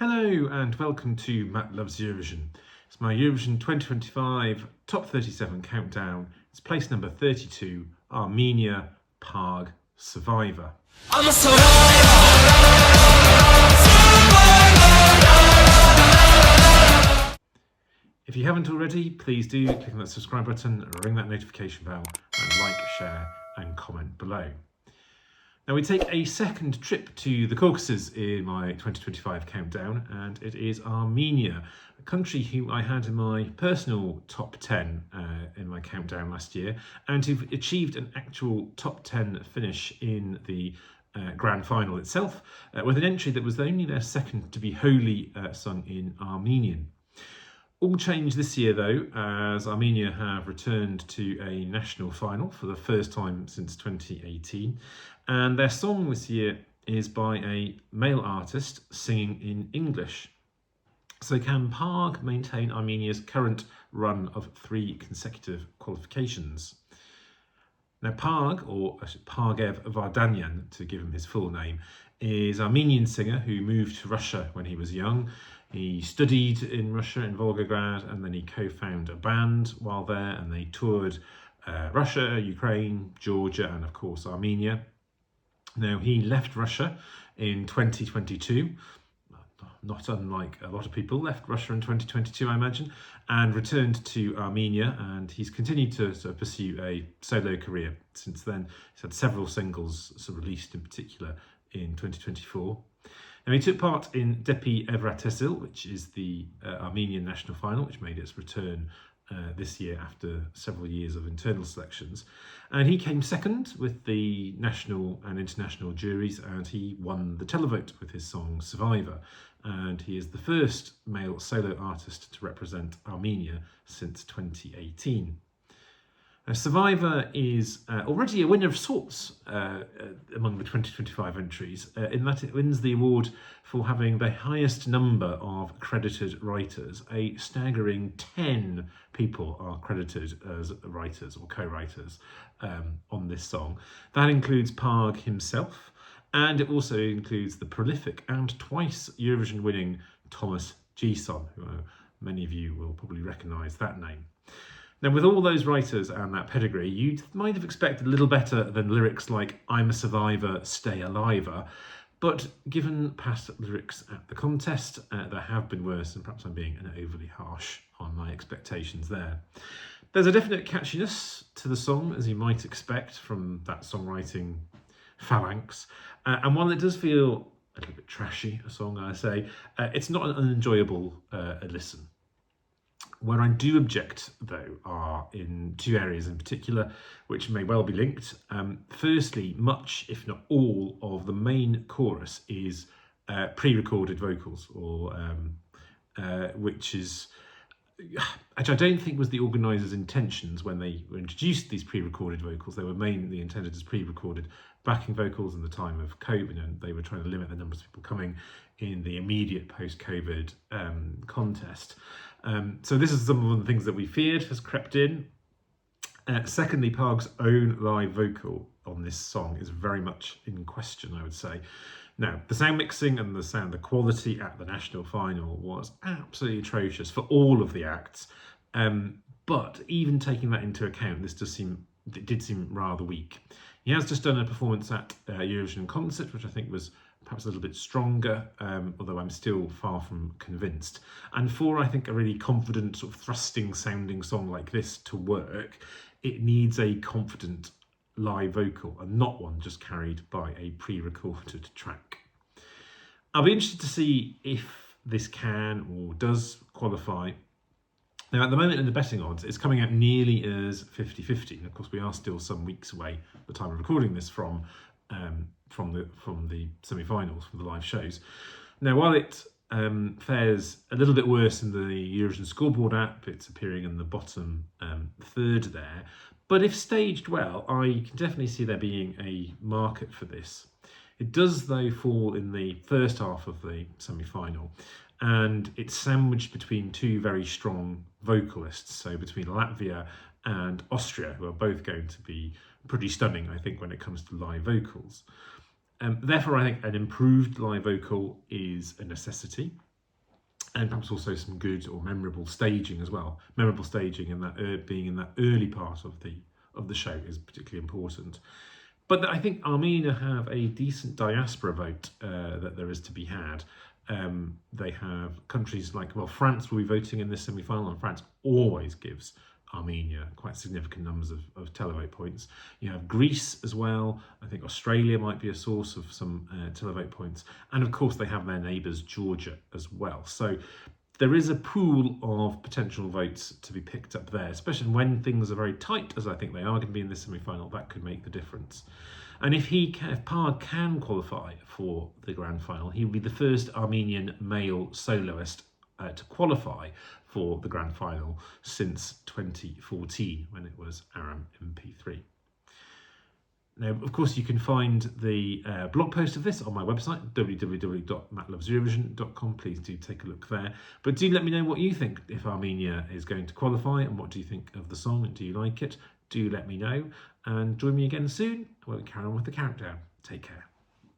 Hello and welcome to Matt Loves Eurovision. It's my Eurovision 2025 Top 37 countdown. It's place number 32, Armenia, PARG, Survivor. I'm a survivor! If you haven't already, please do click on that subscribe button, ring that notification bell, and like, share and comment below. Now we take a second trip to the Caucasus in my 2025 countdown, and it is Armenia, a country who I had in my personal top 10 in my countdown last year, and who've achieved an actual top 10 finish in the grand final itself, with an entry that was only their second to be wholly sung in Armenian. All changed this year though, as Armenia have returned to a national final for the first time since 2018, and their song this year is by a male artist singing in English. So can PARG maintain Armenia's current run of 3 consecutive qualifications? Now PARG, or Pargev Vardanyan to give him his full name, is an Armenian singer who moved to Russia when he was young. He studied in Russia, in Volgograd, and then he co-founded a band while there, and they toured Russia, Ukraine, Georgia, and of course Armenia. Now he left Russia in 2022, not unlike a lot of people left Russia in 2022, I imagine, and returned to Armenia, and he's continued to pursue a solo career since then. He's had several singles released in particular in 2024. Now he took part in Depi Evratesil, which is the Armenian national final, which made its return this year after several years of internal selections. And he came second with the national and international juries, and he won the televote with his song Survivor. And he is the first male solo artist to represent Armenia since 2018. Now, Survivor is already a winner of sorts among the 2025 entries, in that it wins the award for having the highest number of credited writers. A staggering 10 people are credited as writers or co-writers on this song. That includes PARG himself, and it also includes the prolific and twice Eurovision winning Thomas Gison, who many of you will probably recognise that name. Now, with all those writers and that pedigree, you might have expected a little better than lyrics like "I'm a survivor, stay aliver." But given past lyrics at the contest, there have been worse, and perhaps I'm being overly harsh on my expectations there. There's a definite catchiness to the song, as you might expect from that songwriting phalanx, and one that does feel a little bit trashy, a song I say. It's not an unenjoyable listen. Where I do object, though, are in 2 areas in particular, which may well be linked. Firstly, much, if not all, of the main chorus is pre-recorded vocals, or which I don't think was the organisers' intentions when they introduced these pre-recorded vocals. They were mainly intended as pre-recorded backing vocals in the time of COVID, and they were trying to limit the numbers of people coming in the immediate post-COVID contest. So this is some of the things that we feared has crept in. Secondly, PARG's own live vocal on this song is very much in question, I would say. Now, the sound mixing and the quality at the national final was absolutely atrocious for all of the acts. But even taking that into account, it did seem rather weak. He has just done a performance at Eurovision Concert, which I think was perhaps a little bit stronger, although I'm still far from convinced. And for, I think, a really confident, thrusting sounding song like this to work, it needs a confident live vocal and not one just carried by a pre-recorded track. I'll be interested to see if this can or does qualify. Now, at the moment in the betting odds, it's coming out nearly as 50-50. And of course, we are still some weeks away at the time of recording this from the semi-finals, from the live shows. Now, while it fares a little bit worse in the Eurovision scoreboard app, it's appearing in the bottom third there. But if staged well, I can definitely see there being a market for this. It does, though, fall in the first half of the semi-final, and it's sandwiched between 2 very strong vocalists, so between Latvia and Austria, who are both going to be pretty stunning, I think, when it comes to live vocals. Therefore, I think an improved live vocal is a necessity. and perhaps also some good or memorable staging as well. Memorable staging in that being in that early part of the show is particularly important. But I think Armenia have a decent diaspora vote that there is to be had. They have countries like, well, France will be voting in this semi-final, and France always gives Armenia quite significant numbers of televote points. You have Greece as well. I think Australia might be a source of some televote points. And of course, they have their neighbours, Georgia, as well. So there is a pool of potential votes to be picked up there, especially when things are very tight, as I think they are going to be in this semi-final. That could make the difference. And if PARG can qualify for the grand final, he would be the first Armenian male soloist to qualify for the grand final since 2014, when it was Aram MP3. Now, of course, you can find the blog post of this on my website, www.mattloveseurovision.com. Please do take a look there. But do let me know what you think if Armenia is going to qualify, and what do you think of the song, and do you like it? Do let me know, and join me again soon. We'll carry on with the countdown. Take care.